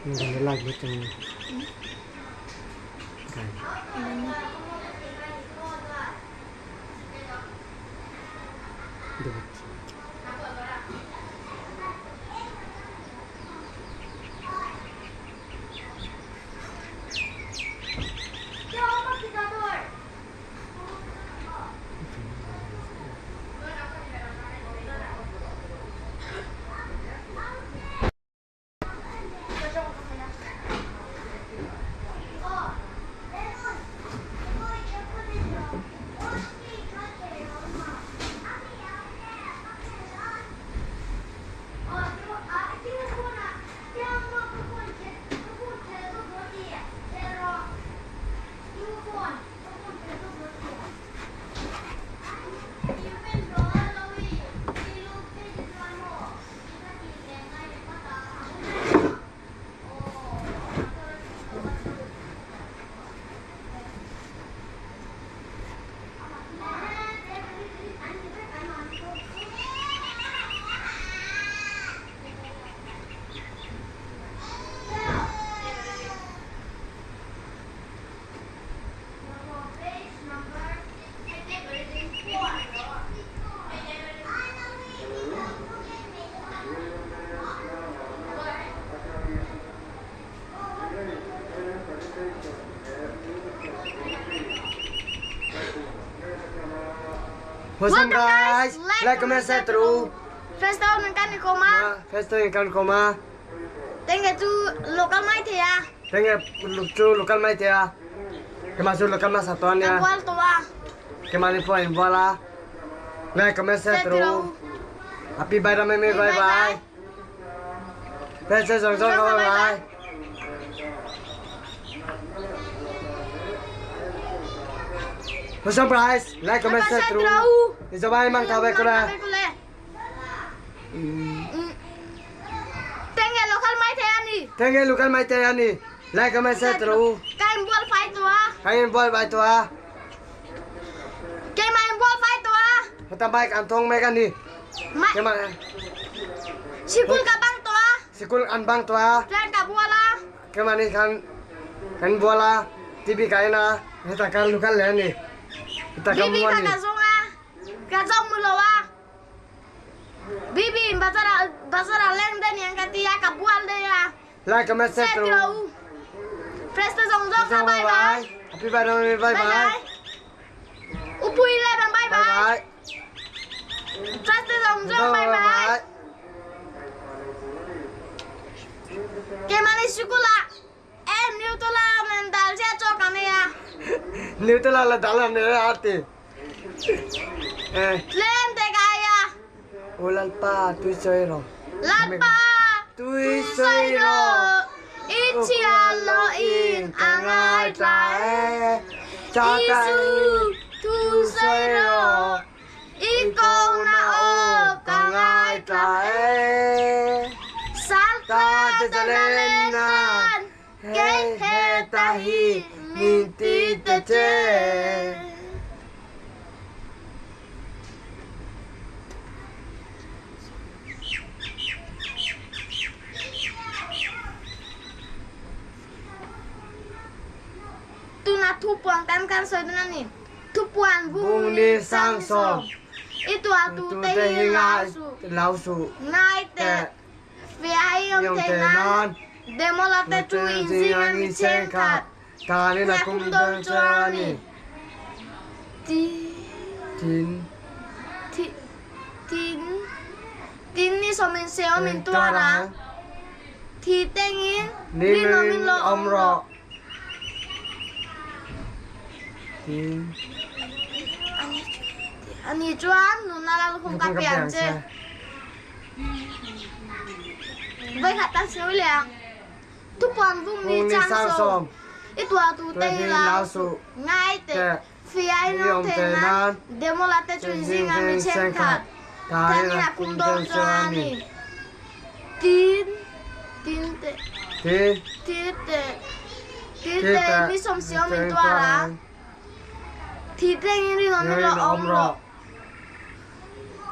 Mình lại một trong cái được. Welcome guys, like, comment, share through. Festival nangkan ni koma. Festival nangkan koma. Tengah tu lokal mai thea. Tengah tu lokal mai thea. Kemasuk lokal mas satuan ya. Kual tua. Kemana poin bola. Like, comment, share through. Happy birthday mami, bye bye. Festival song bye bye. Surprise, like, comment, share through. Dicoba emang tahu kula. Tengah lokal mai thea ni. Tengah lokal mai thea ni. Like, comment, share through. Kain bual fai tua. Kain bual fai tua. Kain main bual fai tua. Kita baik antong mereka ni. Kemana? Sikul kabang tua. Sikul anbang tua. Dan kabuala. Kemana kan bola TV kaina. Kita kan lokal ya ni. Kita kamu ni. Kazong mulawa. Bibi basara leng dan yang katia kabual dia. Like, comment, share through. Presta zong bye bye. Happy birthday, bye bye. Upui le bye bye. Presta zong bye bye. Kemana syukurlah. Newtula mental saya cok kami ya. Newtula lah dalam ni arti. Len tegaya. Ulalpa tu soiro. Lalpa tu soiro. Ichi allo in angai tlae. Isu tu soiro. Iko na o kangai tlae. Salta jalenan. Ke tahi minti teje. Tuna tupuan kan saudara ni. Tupuan bung ni sangsom. Itu atu tehi lausu. Ngai te. Fiai yang tenan. Demolate tu insingan ni cengkat. Tani nak kumdon cuani. Tin ni somin seo min tuara. Thi tengin. Rinawmin lo omro. Ani cuan nunna Lallukhum kapian je. Với hạt tan xíu liền. Thúc quan vùng ni trang sôm. Itu atu tei lausu. Ngai te. Fiai no te nan. Demolate chuizing ami cengkat. Tani na kumdon joani. Tin te. Mi som xíu min tuara. Thì tengin ri non lo omro.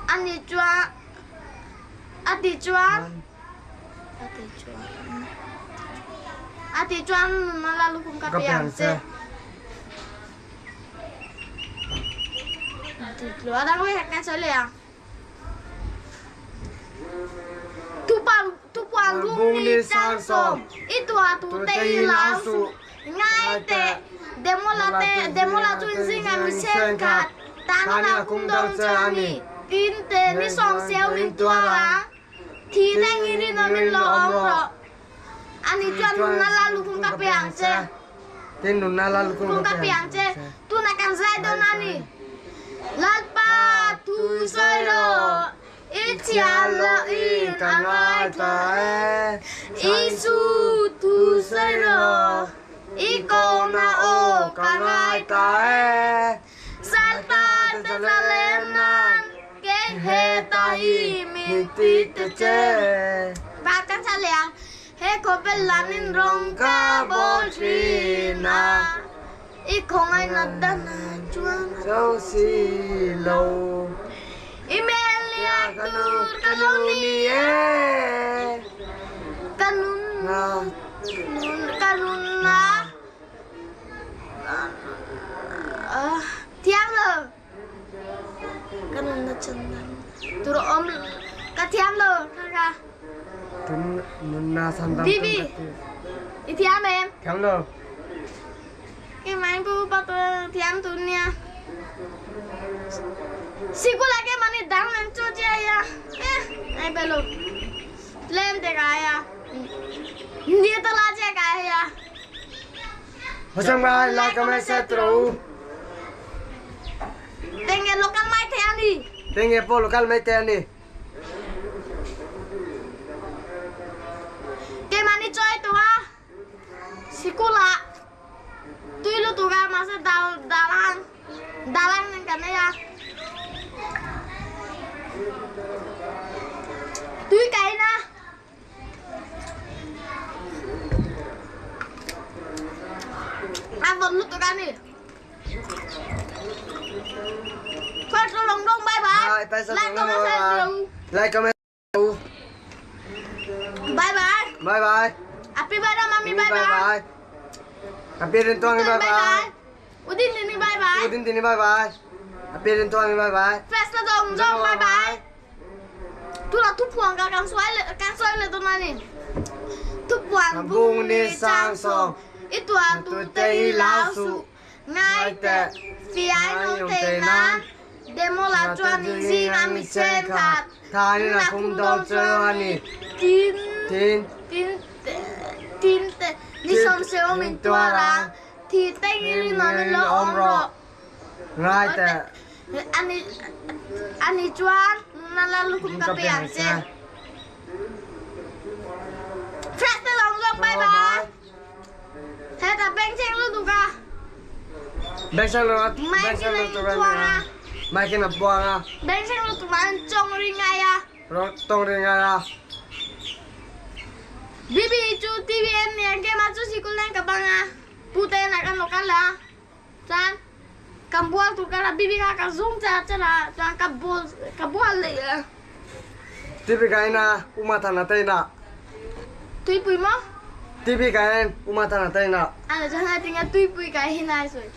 Ani chuan. Ati chuan. tichuan nunna Lallukhum kapiang se. Lo ada gue kan soalnya. Tupuan bumi sangsom itu atu tei lasu ngai te demola tunzing ami senkat tanah kundong cani tinte ni song seo win tuara thi thlengin rinawmin lo omro ani tuan nunna Lallukhum kapiang se tin nunna Lallukhum kapiang se tu nakan zai donani lalpa tu soiro Ichialo in kangaita Isu tu sero Ikona o kangaita Salta de salenan Keheta i miti teche Bahkan saliang He kopelanin rongka bolchina Ikongai nadana juan Châu si lâu Imelia kanuni kanuna thiam lơ kanuna chandan turo om ka thiam lơ kaka tun nunna sandam bibi ithiam em thiam lo cái máy bu bắt thiam tunia Siku lagi mani dang nem cuci ya. Ai belum. Lem te kaya. Dia telah cek kaya. Macam mana lah kami setru? Tengah lokal mai te ani. Tengah po lokal mai te ani. Ke mani coy tua. Siku lah. Tu lu tu kan masa dalang yang kana ya. Tui cái na ăn vẫn lúc tôi ăn đi phát cho lòng đông bye bye Like comment bye bye bye bye happy birthday mami bye bye happy rintuang bye bye udin ini bye bye udin tini bye bye happy rintuang bye bye festa dong bye bye tu là thuốc hoàng cả càng xoay lên tôi nói nè thuốc hoàng bung ni sang song ít tuổi tu tây lao su ngay te phía nông tây nan demo là chuan gì ngam mi sen khát thà ni là không đâu chơi ani tin ni som seo min tua ra thì tây ni nó lo om ro ngay te ani chuan nunna Lallukhum kapiang se Festa long bye bye thế ta beng cheng lu tu ka beng cheng lu tu ka mai kena buang ah beng cheng lu tu man chong ringai ya tong ringai ah bibi chu tvn ne ke ma chu sikul nang kabanga pute na kan lokal la chan kambual tu kala bibi ka zoom cha la chan kabual le TV kaina umata na taina tui pui mo TV kain umata na taina ana jana tinga tui pui ka hinai soi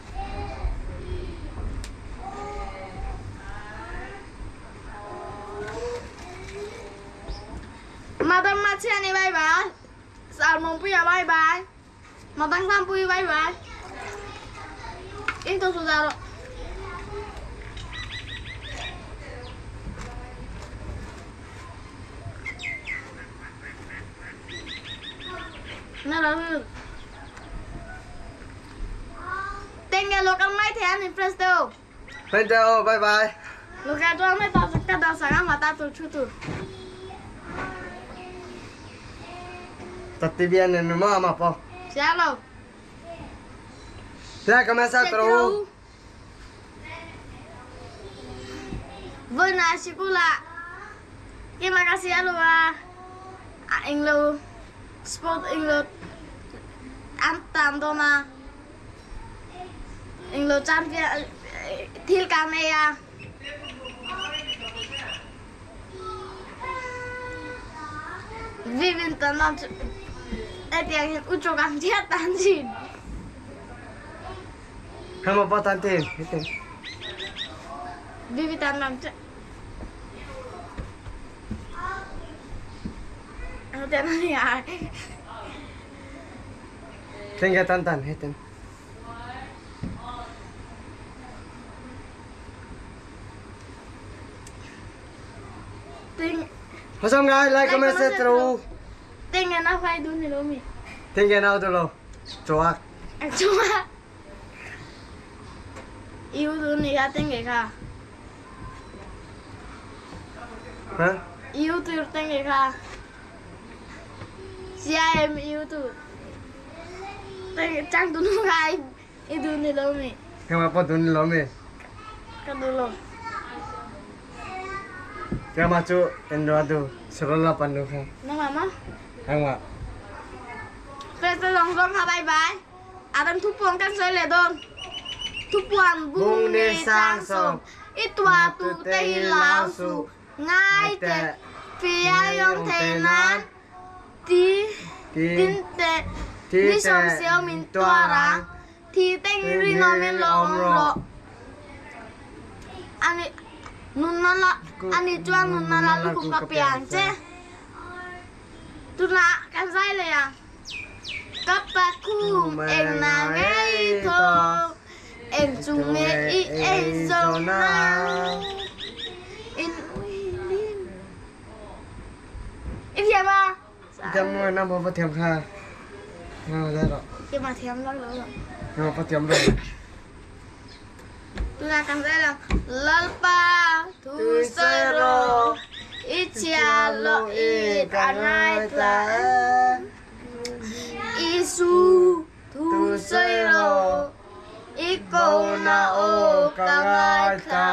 madam machani bye bye salmon pui bye bye madam sam pui bye bye into sudaro Nah, lalu tinggal lokal mai thế anh impress đâu. Bye bye bye. Lokal cho mai tao sẽ cắt đầu sáng mà tao tụt chút. Tati bien en mama po. Siapa lo? Ya comienza terus. Benar sih pula. Terima kasih ya lo anh lo sport anh lo antam dona anh lo champion thil kamera Vivinton tadi yang ucap kang dia tanjin. Kamu apa tantin? Itu. Bibi tanam cek. Aku tanam ya. Tinggal tantan, itu. Ting. Masam nggak? Like, comment, share terus. Tinggal apa itu nih lomi? Tinggal nào dulu? Coak. Cuma. Yêu tu nih ya tinggal kah? Hah? Yêu tu tinggal kah? Siapa yang yêu tu? Tinggal cang tu nukai itu nih lomi. Kamu apa tuh nih lomi? Kan dulu. Kamu masuk Indo tuh, sekolah pandu kan? Nama mama? Kamu? Pesta longsong bye bye. Adam tupuan kan saya ledon. Tupuan bung ni sang som. Itu waktu teh lausu. Ngai te pia yong tenan. Ti tinte. Ni som siao min tuarang. Ti teng rinawmin long. Ani nunna la. Ani tichuan nunna Lallukhum kapian ce. Tuna kan saya le ya. Kapakum eng nangai to eng sunge I eng zona in uilin ini apa? Kamu nama apa tiap kah? Nama ada. Cái mà thèm lắm rồi. Nama apa tiap dah? Tôi là cảm thấy là lalpa thu sero ichia lo I kangai ta isu thu sero iko na o kangai ta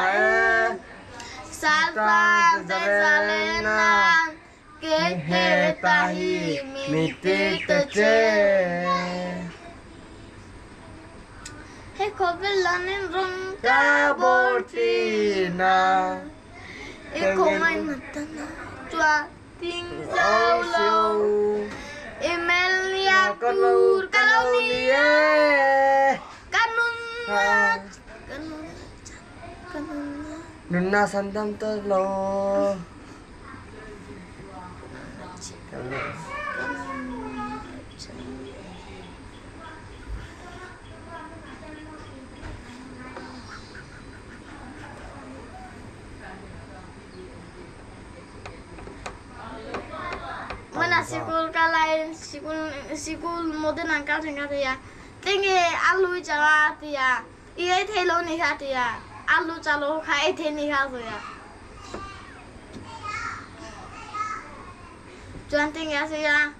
salta salena ke he tahi miti teche. Hei kau belanin rong Kabortina. iko main matana tua ting sao lo Emilia tur kalau Dia. kanun Nunna sandam telo. mana sikul kalain sikul modern angkat tinggal dia tinggi alu jaga dia iya telo nih dia alu calo kai teni kaso ya jangan tinggal sih ya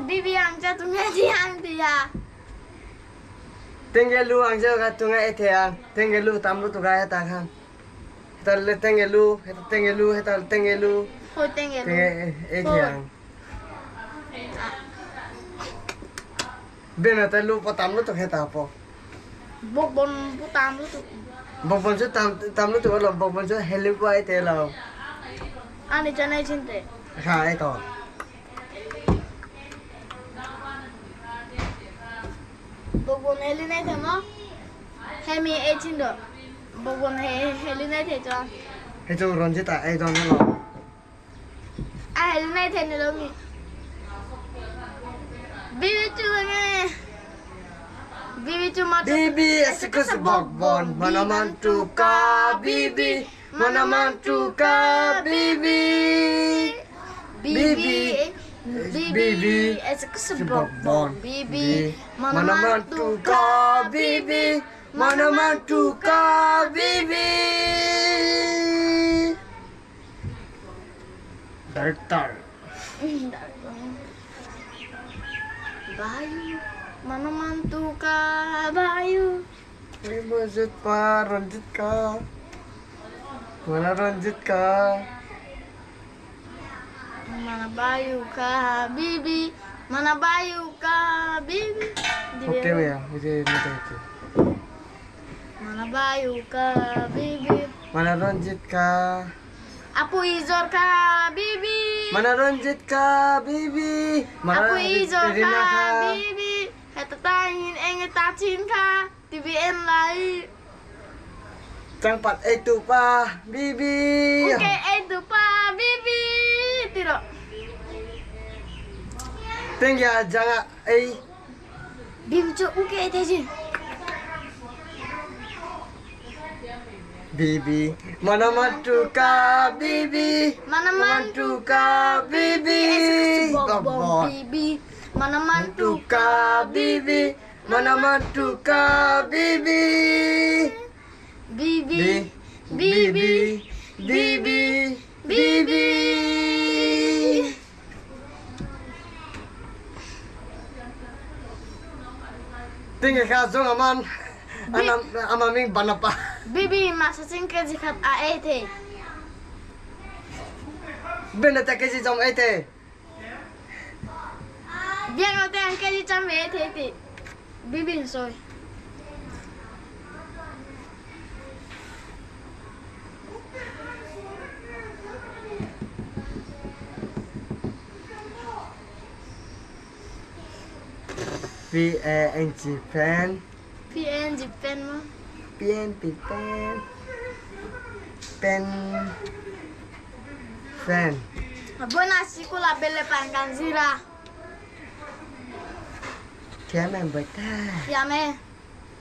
bibi yang jatuhnya dia Tinggal lu angjo katunga etean. Tinggal lu tamu tu kaya takan. Kita tinggal lu, kita tinggal lu. Hoi tinggal Etean. Bena talu potam lu tu kita apa? bobon putam lu tuh Bobon tu tamu tu kalau bobon tu helu kuai telo. ani jangan cinta Ha itu. bobon helinai themo hemi cinta bobon helinai thecho Itu ronjita itu nelo. helinai thene lo mi bibi tu mat Bibi esikus bobon mana mantuka bibi mana mantuka bibi. Bibi sebobon bibi mana mantuka bibi mana mantuka bibi. Dartar. Bayu mana mantu ka Bayu Ini maksud pa ranjit ka. Mana ranjit ka? mana Bayu ka Bibi mana Bayu ka Bibi Oke ya, itu. mana Bayu ka Bibi Mana ranjit ka? Apu izor ka Bibi Mana Ranjit ka Bibi. Mana Aku ijo Rina ka Bibi. Heta tangin enge tacin ka. TBN lai. Cangpat itu pa Bibi. Oke itu pa Bibi. Tidak. Tinggi jangan Bibi cok oke itu aja. Bibi, mana mantu ka Bibi. Mana mantu ka Bibi. Bobo Bibi. Mana mantu ka Bibi. Mana mantu ka Bibi. Bibi. Bibi. Bibi. Bibi. Tinggi ka zong aman. Amaming banapa. Bibi masa singkat jikat aete. Benda tak kasi jom ete. Biar ngote ang kaji cam aete. Bibi soy. PNG pen. PNG pen mo. PNP pen. Pen. Pen. Bona sikula bele pangkan zira. Tiame bata. Tiame.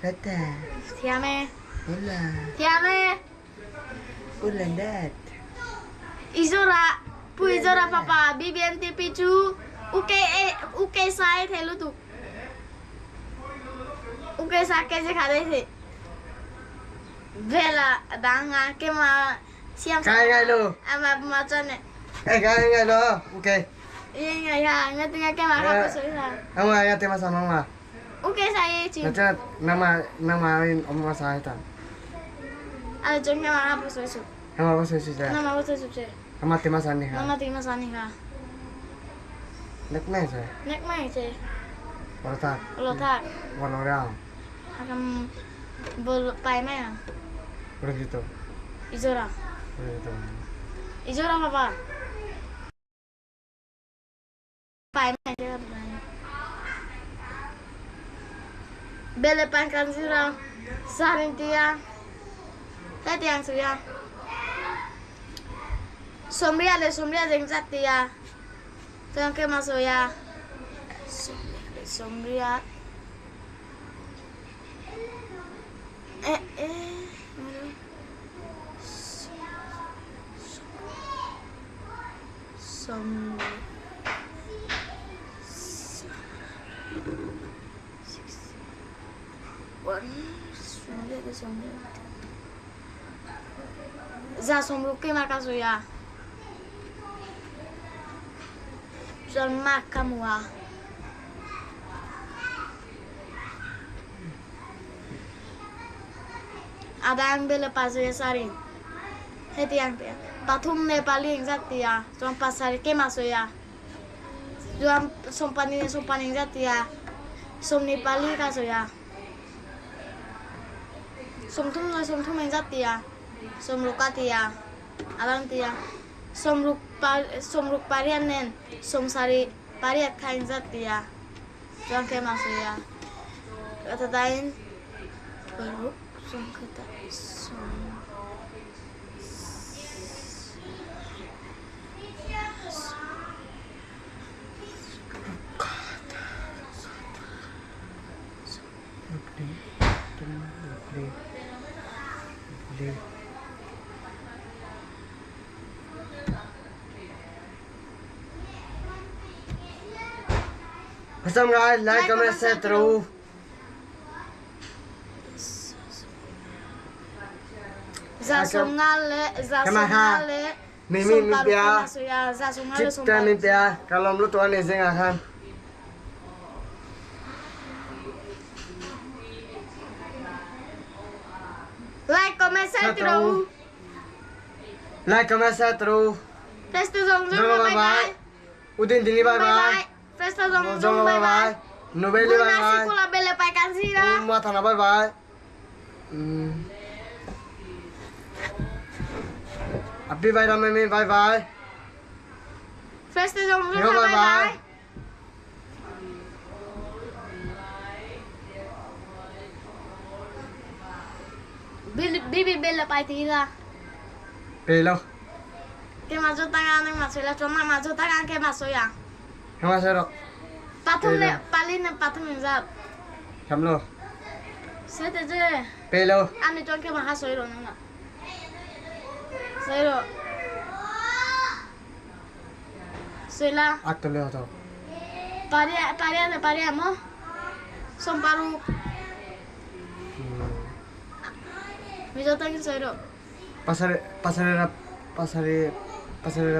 Bata. Tiame. Ula. Tiame. Ulandat. Izora. Pu izora papa. BBMTP chu. Uke sai thelu tu. Uke sa kaje khade the. Vela danga ke ma siam sa. Kaya lo. Ama macane. Kaya lo. Okay. Iya ya, ngetinga ke ma ka soira. Ang mga tema sama mama. Uke sai chi. Nanti nama omong saya tan. Ada jengke ma ka soisu. Nama apa sih sih? Nama apa soisu? Nama tema sani ha. Nama tingma sani ka. Nek me sih. Nek mai che. Warta. Lo ta. Warna Akan bol pai mai. Udah gitu. Izora. Udah gitu. Izora papa. Pai mai dia pai. Bele pangkan zira. Sarin tia. Tadi yang suya. Sombria jeng tia. Tuang ke masuk ya. Sombria. Za sombru ke makasu ya. Jangan makan muah. Ada yang bela pasar sarin. Heti yang dia. Patum Nepali yang zati ya. Jangan pasar ke masuk ya. Jangan sompan yang zati ya. Som Nepali kaso ya. Som tum yang zati ya. Som lukati ya. Alam dia. Som luk parian nen. Som sari pariat kain zati ya. Jangan ke masuk ya. Kata lain. Baru. Som kata som Pasang guys, like, comment, share terus. Zasungale. Mimi mimpiya. Zasungale Kita mimpiya. Kalau lu tuan izin akan. Like, comment, share terus. Like, comment, share terus. Presto zong bye bye. Udin dini bye bye. Presto zong bye bye. Nobeli bye Nasi bye. kula bele pai kansira. Matana bye bye. Happy bye Mimi, bye bye. este dòng Yo, bye bye. Bibi bela pai tí ra. Pelo. Cái mà cho tangan này mà là cho mà cho tangan cái mà soi à. Hema sero. Patum này palin này patum mình ra. Kamlo. Sẽ thế chứ. Pelo. Anh đi cho cái mà hát soi rồi nè. Soi rồi. Soi là. Atole to. Paria mo. Som paru. Mình cho tangan soi rồi. Pasarela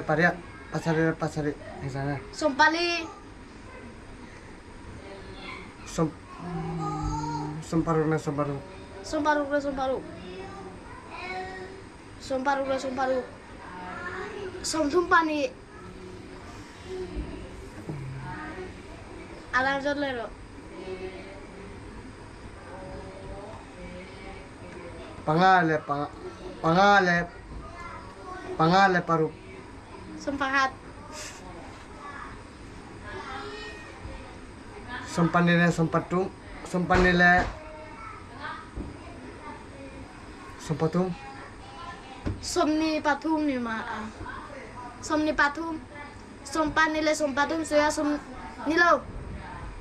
paria. Pasare. Di sana. Som pali. Somparu. Som tumpani. Alam jod le ro. Pangale paru. Som pahat. Sompanile sompatum. Sompatum. Somni patum ni ma. Somni patum. Sompanile sompatum soya som nilo.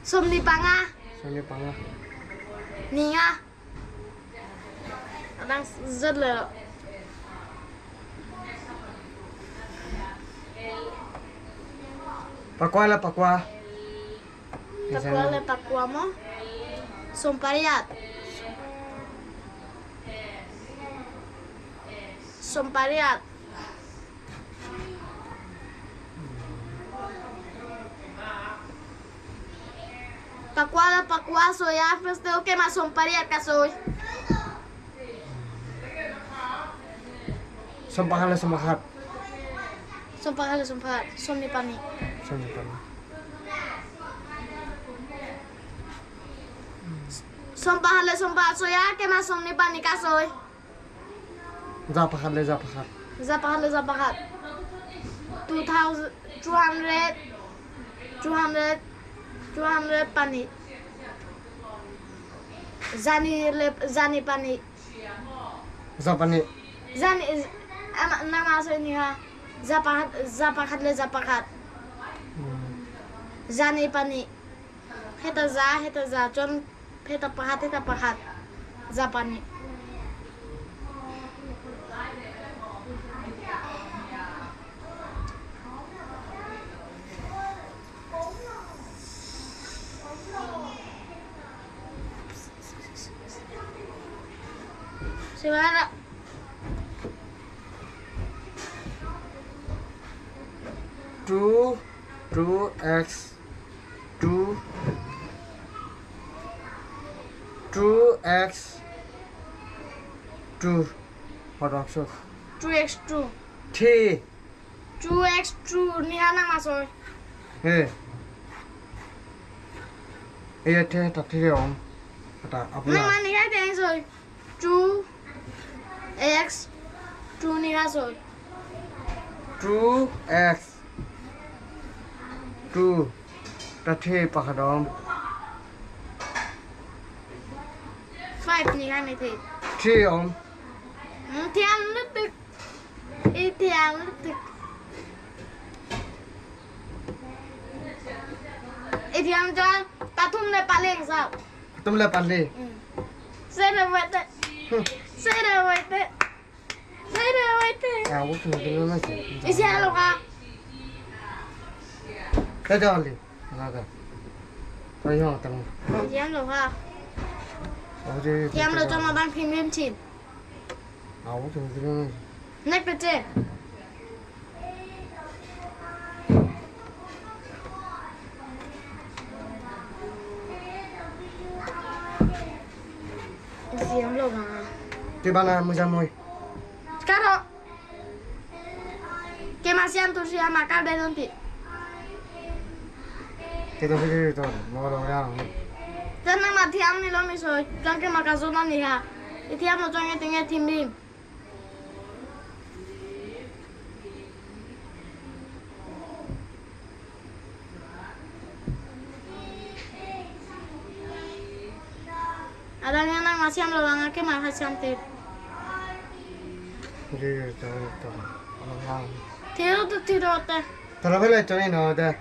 Somni panga. Soni panga. Ninga. Đang rất là Pakwa. Pakwa le pakwa mo. Sompariat. Pakwa soya feste o que mas sompariat ka soy. Sompahat. Sompahat. Somni pani. Soni panga. Sompahat soya que mas somni pani ka soy. Zapahat. Zapahat. 200 pani. Zani pani. Zapani. Zani nama soy ni ha. Zapahat. Zani pani. Heta za jon heta pahat. Zapani. Sebenarnya 2x2 What option? 2x2 T 2x2 ni hana masoy. Hey. Iya teh tadi om. Kata apa? Nang ni ka teng soy. 2x2 ni ha soy. 2x 2 tadi pakai om. 5 ni ha ni thi. 3 om. Thiam nướcទឹក. Thiam nướcទឹក. Thiam cho patum le paling sao? Patum le paling. Saya dah buat tak. Ya, aku cuma dulu aja. Isi halo kak. Kita oli. Naga. Saya yang tengah. Thiam lo kak. Aku Thiam lo cho mà ban phim liêm chìm. Aku cuma dulu aja. Nách bên trên. Thiam lo mà. Di mana mujamu? Sekarang. Que más sean tus hijas macas de donde. Kita pergi itu, mau orang. Jangan mah Thiam ni lo misoy. Jangan ke macas zona ni ha. Thiam lo jangan tinggal tim lim. hasiam lo lang ke ma hasiam te. Tiro tu tiro te. Tara vele choni no de.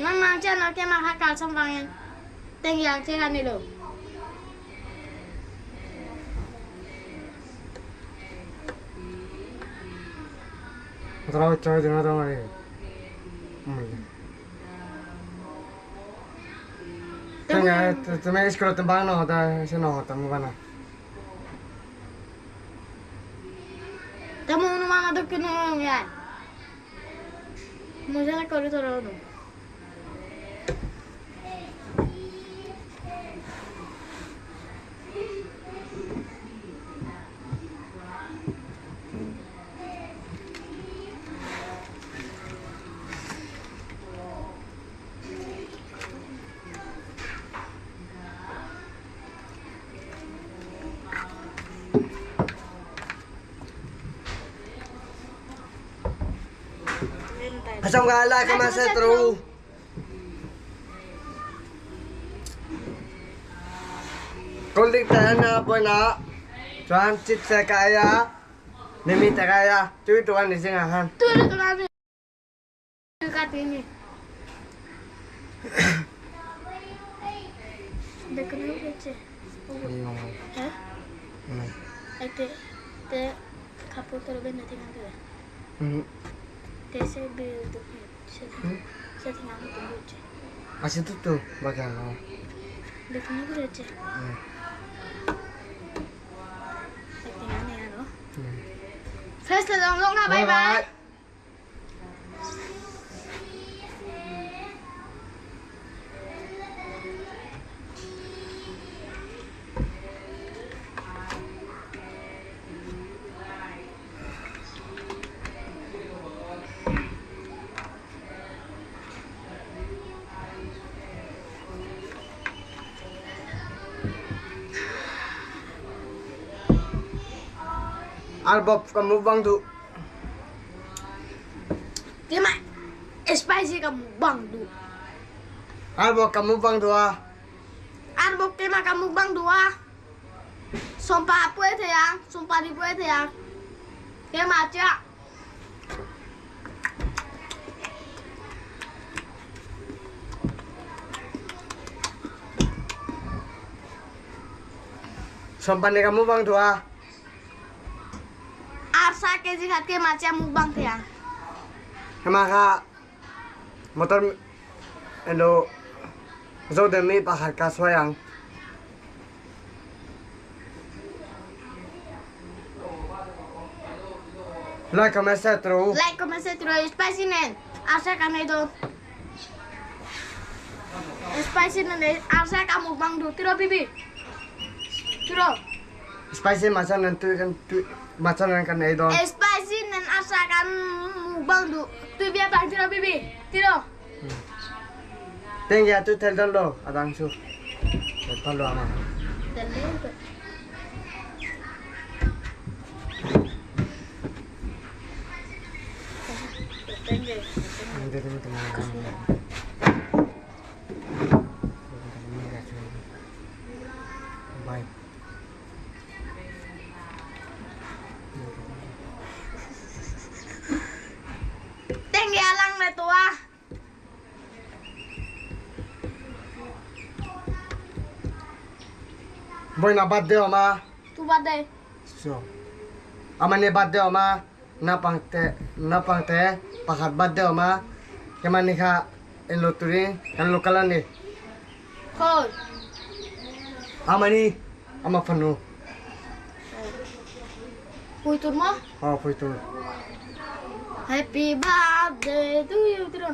Nang mang cha no ke ma hakal sam bang teng yang che kan ni lo. Tara choi dina da mari. Tenga te me iskro te bang no da se no ta mu bana. Tamu nu manga do kinu ya. Mo jana kori toro no. Asam gala ka masetro. Kolik na po na. Chuan chit sa kaya. Nimi ta kaya. Chui tuan ni singa han. Turu tu na ni. Ka tini. Dekno keche. Hah? Ate te kapo toro ben na tinga tu. Tese be do se tinga mo tu che. Masih tutu bagian no. Dekno keche. Tinga ni ano. First long long ha bye bye. Albab kamu bang tu. Tema spicy kamu bang du. Albab kamu bang tu ah. Arbok tema kamu bang dua. Sumpah apa itu ya? Sumpah di apa itu ya? Dia maca. Sampai ni kamu bang tu ah. Arsa ke jihad ke maca mubang tiang. Maka motor endo zo de mi pahat ka soyang. Like a mesetro. Like como se tiro spicy nen. Arsa kan itu. Spicy nen arsa kamu bang du tiro bibi. Tiro. Spicy macam nanti kan tu macam kan itu. Spicy nen arsa kan mubang du. Tu biar bang tiro bibi. Tiro. Tengah tu tel dulu adang su. Tel dulu ama. Dale. Nanti teman-teman. Bye. Tinggi alang le tua. Boy na birthday ama. Tu badai. So. Ama ni birthday ama. Napang te pakat birthday ama. Keman ni ka enloturi kan lokalan ni. Koi. Ama ni ama fanu. Pui tur mo. Oh foi tu. Happy birthday to you, tiro.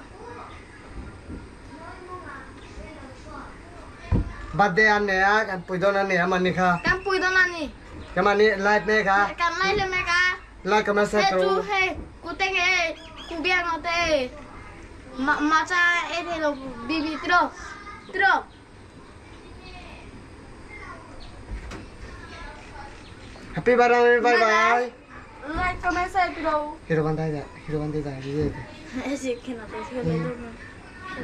Birthday ane ya kan puidon ane ama ni ka. Kan pui dona ni. Keman ni light ne ka. Kan lai le meka. La ka Hey tu masetro. hey, ku tenge ku biar ngote. Maca ete lo bibi tiro. Tiro. Happy birthday bye bye. Like comment tiro. Hiro bandai da. Hiro bandai da. Esi kena te sio le.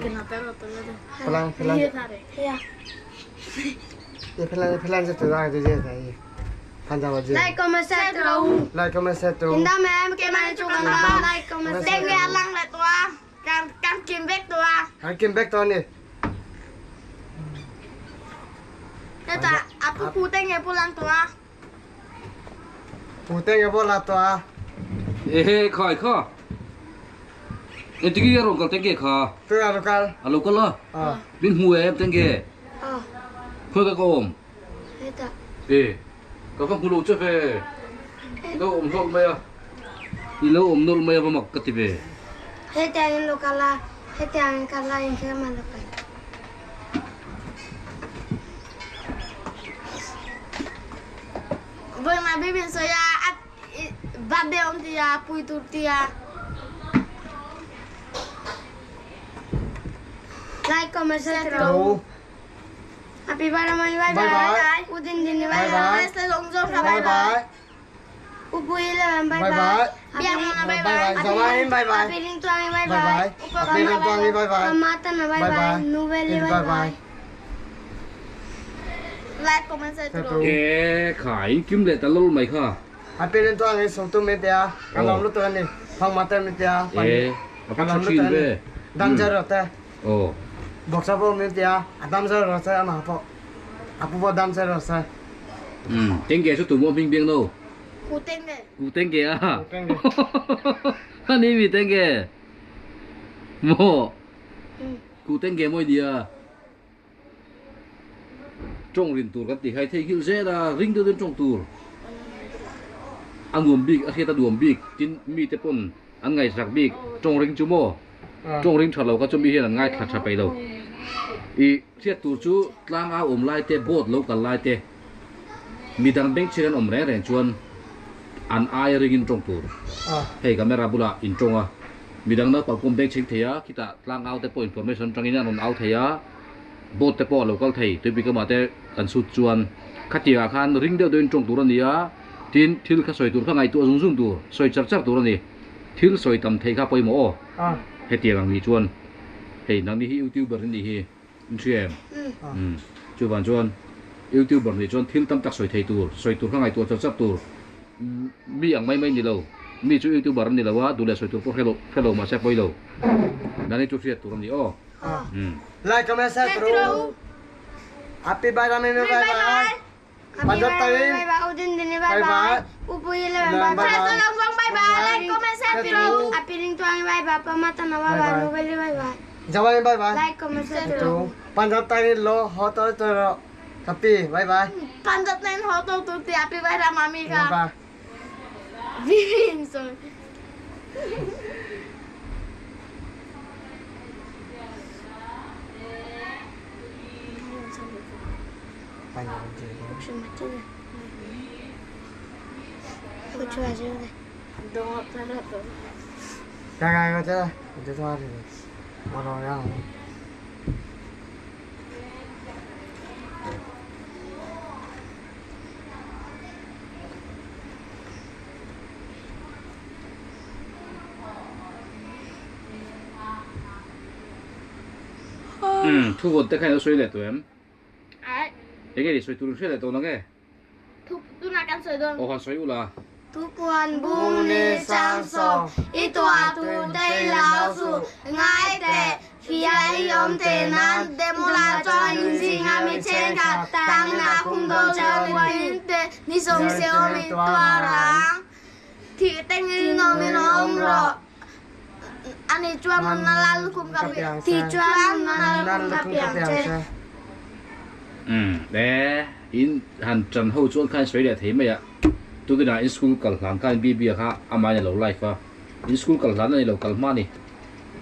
Kenapa lo tuh? Pelan pelan. Iya. Ya pelan satu lagi tu je tadi. Panjang aja. Like comment share terus. Like comment share tu. Indah mem kemana juga nggak like comment share. Tengge alang le tua. Kan kim back tua. Hakim back tu ni. Neta, aku puteng ya pulang tua. Puteng ya bola tu ah. Khỏi kho. Em tiếng kia rồi còn tiếng kia kho. Tu ada lokal. Alo con lo. Ah. Bên hùa em tiếng kia. Thôi cái ôm. Neta. Có không lụt cho về. Cái ôm nôn mày à. Đi lâu ôm nôn mày vào mặc cái về. Neta yang lokal lah. Neta yang kalah yang kemana lokal. Vâng mà bên số ya bắt đeo ông thì pui tụt thì like comment share terus. Happy birthday bye bye. Udin dini bye bye. Selong jom bye bye. Upui le bye bye. Biar mana bye bye. Zawai bye bye. Happy ring tuangi bye Bye bye. bye. Happy ring tuangi bye bye. Mata na bye bye. Nuveli bye bye. Like comment share terus. Khải kiếm lệ ta lâu mày kho. Happy ring tuangi satu media. Kalau lu tu ni, hang mata media. Apa cuci về. Dan jarot eh. Ồ. Boksa po media. Adam jarot saya apa po. Apa po adam jarot saya. Tiếng kia số tụi mua bình biếng đâu. Kuteng deh. Cụ tiếng kia à? Cụ tiếng kia. Anh ấy bị tiếng kia. Mồ. Cụ tiếng kia mỗi dia. Trong rin tour cái thì hay thấy kiểu dễ là ring tới đến trong tour. Anh đuổi big, khi ta đuổi big, tin mi tế pon, anh ngày sạc big, trong ring chú mồ. Trong ring thật lâu có cho mi hiện là ngay thật sạch bay đâu. Ý thiết tour chú lang áo lại tế bột lâu cả lại tế. Mi đang đánh chơi ôm rẻ rèn chuan. An ai ring in trong tour. Hey camera bula in trong à. Mi đang nó bảo cùng đánh chơi thế á, kita lang áo tế po information trong in anh áo thế á. Bột tế po lâu có thấy, tôi bị cái mà tế cần sút chuan. Khát tiệt khan ring đeo đến trong tour này á. Tin thil khá soi tour khá ngày tour zoom tour, soi chắc tour này. Thil soi tầm thấy khá bồi mỏ. Hết tiệt bằng đi chuan. Hey nang đi YouTuber này hi. Em. Chú bạn chuan. YouTuber này chuan thil tầm chắc soi thấy tour khá ngày tour chắc tour. Mi ang may ni lâu. Mi chú YouTuber này lâu á, đủ để soi tour hello mà sẽ bồi lâu. Nang đi chú phiệt tour này ô. Like comment share terus. Happy birthday bye bye. Panjat tayin. Bye bye. Udin dini bye bye. Upui le bye bye. Selong jom bye bye. Like comment share terus. Happy ring tuangi bye bye. Pamata na bye bye. Nuveli bye bye. Zawai bye bye. Like comment share terus. Tu. Panjat tayin lo hoto terus. Happy bye bye. Panjat lain hoto tu ti happy birthday mami ka. Bye. Vivin so. Panjang je. Aku cuba aja deh. Dong terus. Jangan aja lah. Itu tu ada. Mana yang. Thu vốn tất cả nó xoay lại tụi em. Ai. Cái gì xoay tụi xoay lại tụi nó nghe. Tu nak kan sedang. Ồ, xoay u là. Tupuan bumi samso itu atu tei lausu ngai te fiai om te nan demula join sing ami chenka tang na khung do chawi te ni song seo mi tuarang thi teng ngom mi nom ro ani chuan na Lallukhum ka tichuan na Lallukhum ka piang Để in hành trần hậu chuan khai xoay để thấy mày ạ. Tôi cái này in school cần làm cái BB khác, amai là lâu life à. In school cần làm này lâu cần mà nè.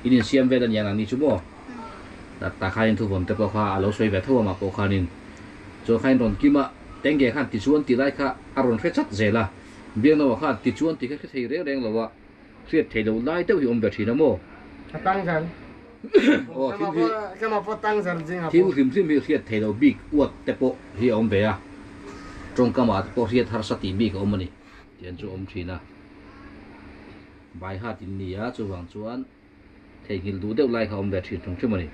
In xem về là nhà nào đi chú mò. Đặt ta khai in thu vốn tập bao khá, lâu xoay về thua mà bao khá nên. Cho khai ròn kim ạ, tiếng nghe khăn tichuan tí lại khá, aron phết chắc dễ là. Biếng nào khá tichuan tí cái thấy rẻ rẻ lâu ạ. Phiệt thấy lâu lại tiêu hiểu về thì nó mò. Tăng dần. Ồ, cái mà có tăng dần gì hả? Thiếu phim phiệt thấy lâu big uất tập bộ hi ông về à. Trong cái mà có hiện har sát tìm bị cái ông này, tiền cho ông chỉ na, bài hát tin nia cho vàng chuan, thầy hình đủ đều lại không về chuyện trong chung này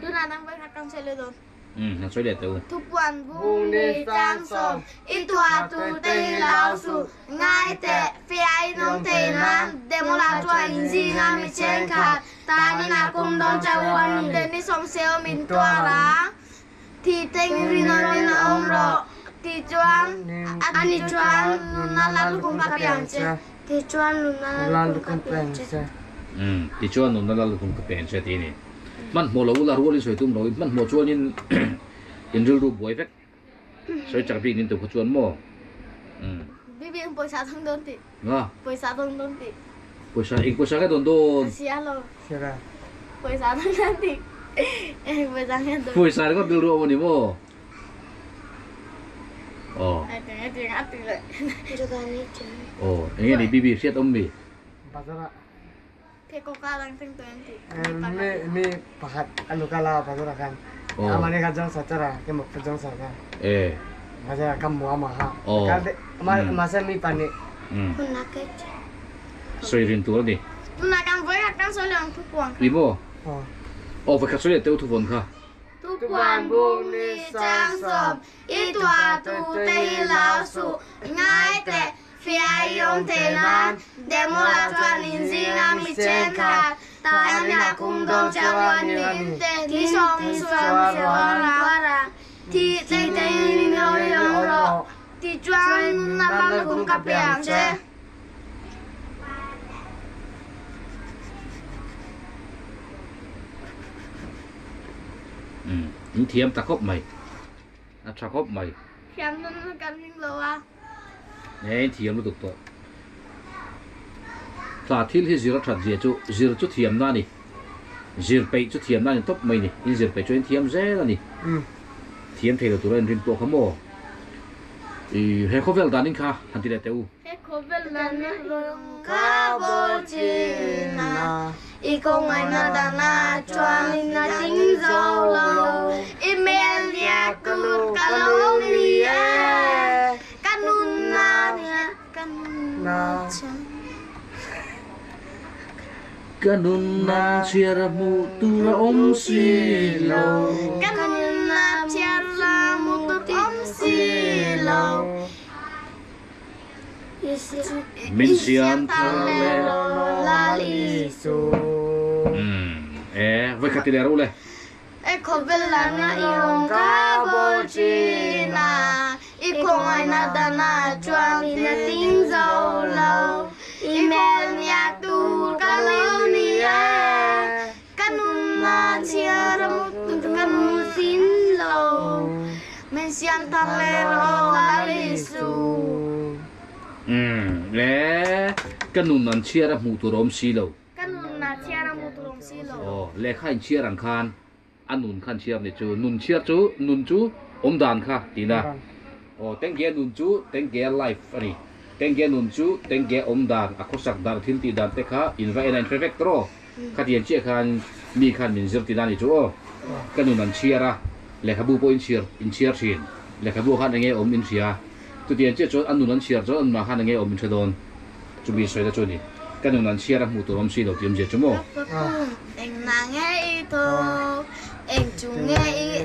đứa nào đang với các con chơi rồi nó xoay đẹp đâu ทุกวันพรุ่งนี้จ้างสมอีตัวตูเตยลาวสู่ง่ายแต่เฟียไอ้น้องเตยนั้นเดโมลาตัวอินซีงามิเชนขาดตานี่นาคุมดอนจาวันเดนิสมเซลมินตัวร้างที่เต็งรินามินอมรอที่จวนอันนี้จวนนุนนาลาลุคุมกับยังเจที่จวนนุนนาลาลุคุมกับยังเจที่จวนนุนนาลาลุคุมกับยังเจทีนี่มันโมเราละรู้เลยสวยตุ้มเรามันโมชวนยินยินรูปบวยเฟกสวยจักรพีนินตัวชวนโมบีบีปอยสาทั้งโดนติปอยสาทั้งโดนติปอยสาอีกปอยสาแค่โดนเสียโลเสียละปอยสาทั้งโดนติปอยสาแค่โดนปอยสาก็ดูรูปวันนี้โมอ๋อเลยโอ้ยนี่บีบีเสียต้มบีปัสสาวะเพกกาลังทั้งตัวนี้มีปากอันลูกาลาปัสสาวะกันอามันนี่ก็จังสัจระก็มุกจังสัจระมาจากคำมัวมาฮะก็มาเส้นมีปันนี่คุณนักเก็ตสวยรินตัวดิคุณนักการไว้การสวยเรื่องทุกวันรีโมโอ้ไปขัดสวยเต้าทุกวันค่ะทุกวันบุญนี้จังสมอีตัวตูเตยลาวสู่ง่ายแต่เฟียยงเทนันเดโมลาตัวนินซีนามิเชนขาดตาเนี่ยคุมดงจาวันนินเตที่สองสวมเสวราที่เต็งเต็งนิโนยองรอที่จวนนับลูกคุมกับยังเชนี่เทียมตะคบใหม่ตะคบใหม่เทียมนั่นกันนิ่งเลยวะเนี่ยเทียมรู้ตุกตัวสาธิตที่จีรัชเจียจุจีรจุเทียมนั่นนี่จีรไปจุเทียมนั่นนี่ทบใหม่นี่นี่จีรไปจุเทียมเจ้แล้วนี่เทียมเทตัวเรนรินตัวขโมเฮโคเวลดานิงค่ะทันทีเดียวเฮโคเวลดานิงคาโบจินาอีกงไงนาดานาจวนนาติงโซโลอีเมลเลียกูดกาโลเลียกันนุนนาเนี่ยกันนากันนุนนาเชียร์มูตุระอมสีโลกันนุนนาเชียร์มูตุอมสีโลมินเชียนทะเลลาลิสูไว้ขัดตีเดรู้เลยโคเวลานาอีลงคาโบจินาอีคงไอนาดานาจวนนาติงโซโลอีเมลเนียตูกาโลเนียกันนุนนาเชียร์มุตุกันนุสินโลเมนเชียนทะเลโรลาลิสูแล้วกันนุนนันเชียร์มูตุรอมซีโลกันนุนนาเชียร์มูตุรอมซีโลแล้วข้าเชียร์รังคานอันนุนขันเชียร์เนี่ยจูนุนเชียร์จูนุนจูอมดานค่ะตีน่ะเต็งเกนุนจูเต็งเกไลฟ์อันนี้เต็งเกนุนจูเต็งเกอมดานอักษรดานทิลตีดานเตะค่ะอินไว้ในเพอร์เฟกต์โรขัดเยียนเชียร์ขันมีขันมินซิร์ตีดานนี่จูกันนุนนันเชียร์แล้วขบูโปอินเชียร์ชินแล้วขบูขันยังไงอมอินเชียร์ตัวเดียนเชียร์จูอันนุนนันเชียร์จูอันมาขันยังไงอมอินเชดอนจูมีสวยแต่จูนี่กันนุนนันเชียร์มูตัวอมซีเราเตรียมเจียจูโม่เอ็งนางไงโตเอ็งจุงไง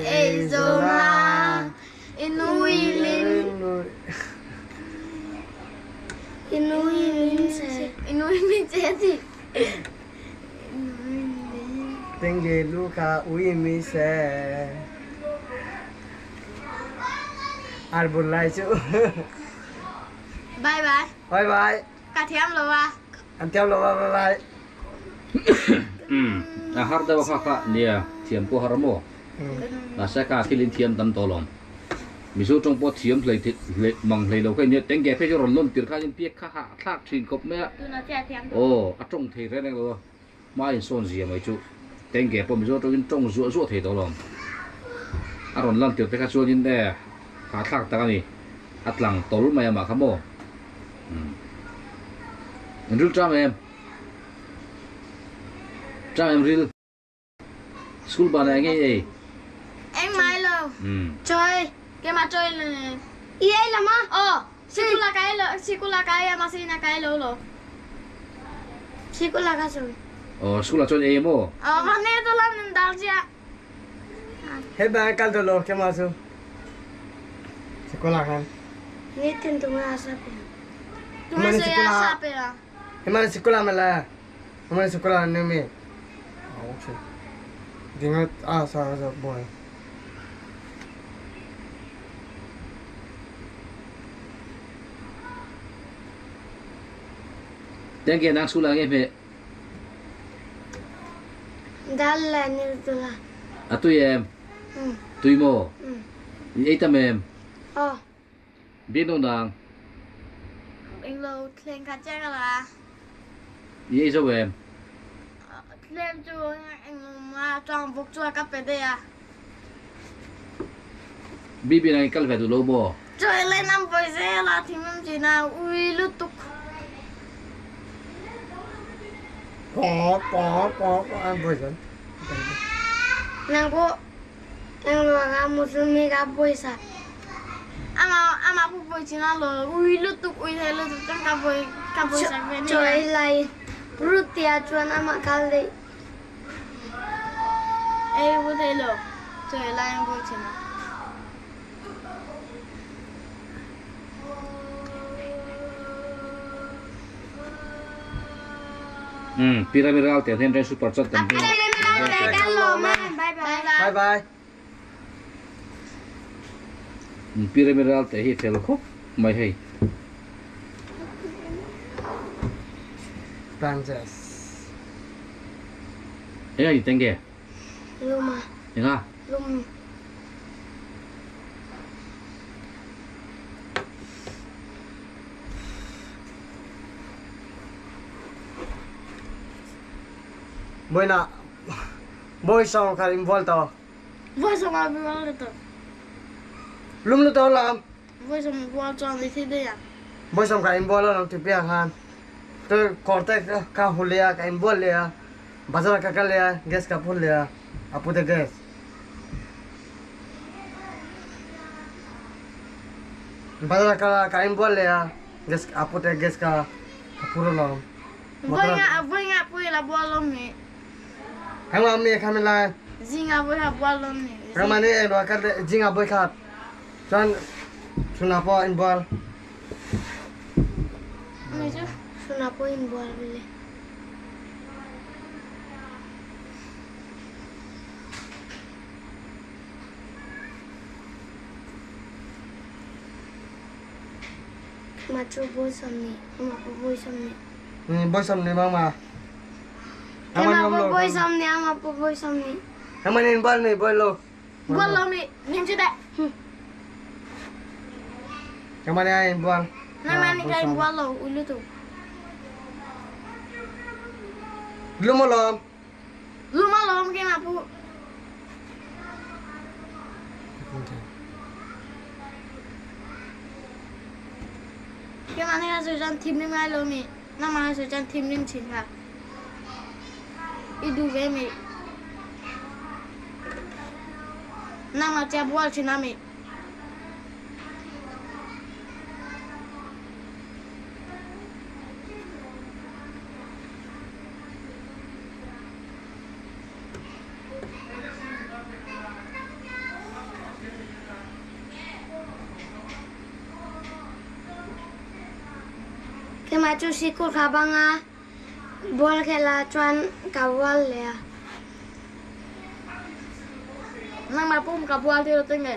เอโซนาอินุยลินเจสิเต็งเกลูกาอุยมิเซอาร์บุลไลจูบายบายกระเทียมหรอวะอันเทียมหรอวะบายhar da wakha nia thiam ko haramo na sa ka thilin thiam tam to lom misu trong po thiam hlei thit hle mang hlei lo kai ne teng ge phe ron lon tir kha in piek kha ha thak thin kop me a trong thei re ne lo ma in son zia mai chu teng ge po misu trong zu thei to lom a ron lon tir te kha chuan in de ha thak ta ni atlang tol mai ma khamo rul tra em ril school bà này nghe gì em mai lo chơi cái mà chơi là ý ấy là má sikula cái mà xin là cái lo sikula cái rồi oh sekolah cuan A mo Mana itu lah nendal dia. Heba kal dulu ke masuk sekolah kan. Ni tentu masa pe. Tu Mana masa ya sekolah? sape lah. Mana sekolah malah. Mana sekolah ni me. Okay. Dengar sa boy. thank you nang sekolah nge me Dal lah ni tu lah. atu em tui mo i tam em Oh, biết đâu nàng anh lâu lên khát chắc là i sao em lên chú anh mà trong phục chua cắp về đây à. bi bi này cắt về từ lâu bò Trời lên năm với xe là thì mình chỉ nào ui lút tục. Có ăn bồi dẫn. Nang ko ang mga muslimi ka boy sa. Ama po boy sinalo. Ui lutuk ui thay lutuk tang ka boy sa veni. Trời lại rutia chuan ama kalde. Ê vô thay lo. Trời lại ang boy sinalo. pyramid al te then super chat kan Bye bye. pyramid al te hi fel khop mai hei Princess. ai teng ge Luma. ha Lum. Boy na. Boy song ka involved to. Voi sa mga biwala to. Lum lu to lam. Voi sa mga biwala to ni thide ya. Boy song ka involved lo ti pia han. To korte ka hulia ka involved le. Bazar ka le gas ka phul le. Apu de gas. Bazar ka involved le. Gas apu de gas ka puro lo. Voi nga po la bolom ni. Hang mi kamila. Zinga voi ha bolom ni. Ramani e do ka jinga boy khat. Chan suna po involved. Mejo suna po involve bile. Machu boy samni, ama po boy samni. Boy sam ni mama. Ama po boy samni, ama po boy samni. Ramani involved ni boy lo. Bolom ni, nim jeda. Ramani ai involved. Namani kay bolo ulu tu. Lum lo. Luma lom ke ma po. Ke mane ka so jan tim ni mai lo mi. Na ma so jan tim nim chin ka. Idu ve mi. Na ma cha bol chin na mi. Ke machu sikul khabanga bol khela chuan kawal le nang ma pum kabwal ti rotinge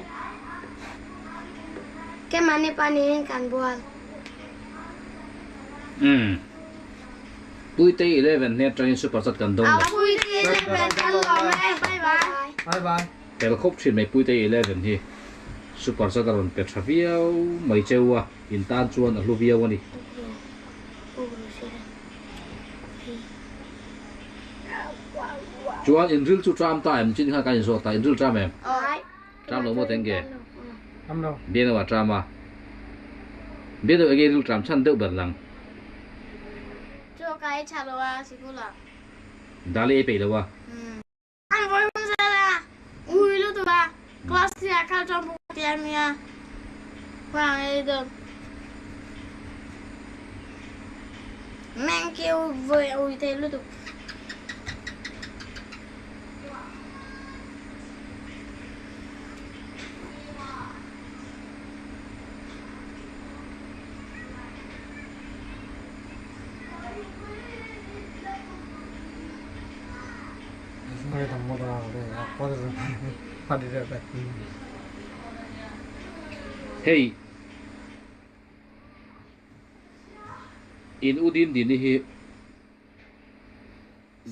ke mani pani kan bol pui te 11 net train super chat kan dong pui ti ben kan lo me bye bye Bye bye. pel khop thin mai pui te 11 hi super chat ron pe thaviau mai chewa in tan chuan a hluviau ani chuan in ril chu tram time chin kha kan so ta in ril tram em tram lo mo teng ge Am đâu. bien wa tram a bien do ge ril tram chan deu ber lang cho cái chalo a sikula dali e pe lo wa an voi mun sala ui lu tu ba class ya ka trong bu tiang nia wang ai do men kêu voi ui te lu tu พอจะพอดีเลย เฮ้ยอินอุดินดินนี่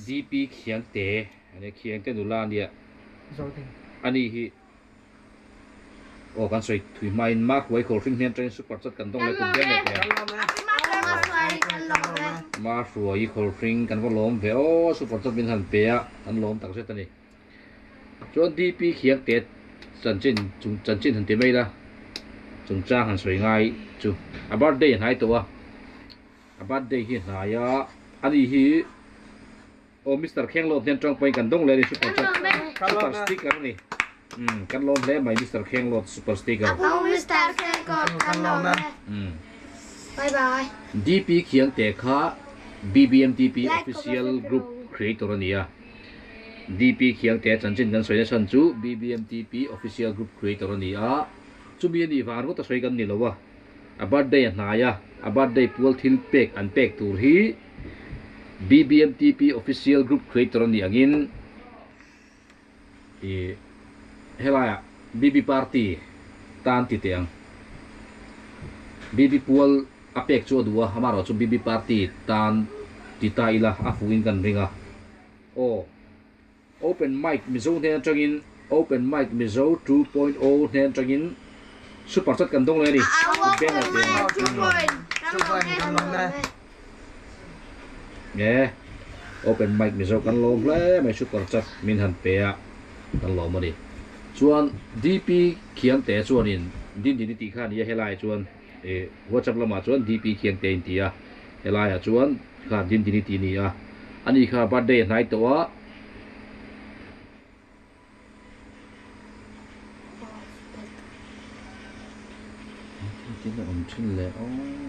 GP เขียงเตะอันนี้เขียงเตะนุลาเนี่ยอันนี้ฮิโอ้กันสวยถุยไม้มากไว้โคลฟิงเนียนเทรนสุดปัจจุบันต้องเลยคุณแก่เนี่ยมาสวยโคลฟิงกันก็ล้มเว้ยสุดปัจจุบันหันเปียอันล้มต่างชาตินี่จน DP เขียงเตะจันจินหันเตะไม่ละจงจ้างหันสวยง่ายจูอาบัดเดย์หายตัวอาบัดเดย์เห็นหายะอันนี้ฮิโอ้มิสเตอร์แข้งลมเนี่ยจ้องไปกันต้องเลยสุดปัจจุบันซุปเปอร์สติ๊กเกอร์นี่กันลมแล้วไหมมิสเตอร์แข้งลมซุปเปอร์สติ๊กเกอร์เอามิสเตอร์แข่งก่อนกันลมเลยบายบาย DP เขียงเตะค่ะ BBMTP official group creator นี่อ่ะ DP เขียงเตะจันจินกันสวยนะฉันจู BBMTP official group creator นี่อ่ะจูมีนี่ฟานก็ต้องสวยกันนี่หรอวะอาบัดเดย์นายะอาบัดเดย์พัวทิลเป็กอันเป็กตัวฮี BBMTP official group creator นี่อังเฮล่า BB party ตานติเตียง BB pool apek chu dua hamaro chu BB party tan tita ila afuin kan ringa o open mic mizo ne changin open mic mizo 2.0 ne changin super chat kan dong le ni ben la te nge open mic mizo kan lo hle mai super chat min han pe a kan lo ma ni chuan DP khiang te chuan in din ti kha ni helai chuan WhatsApp lama chuan DP khiang te in tia helai a chuan kha din ti ni a ani kha birthday nai to a tin on thin le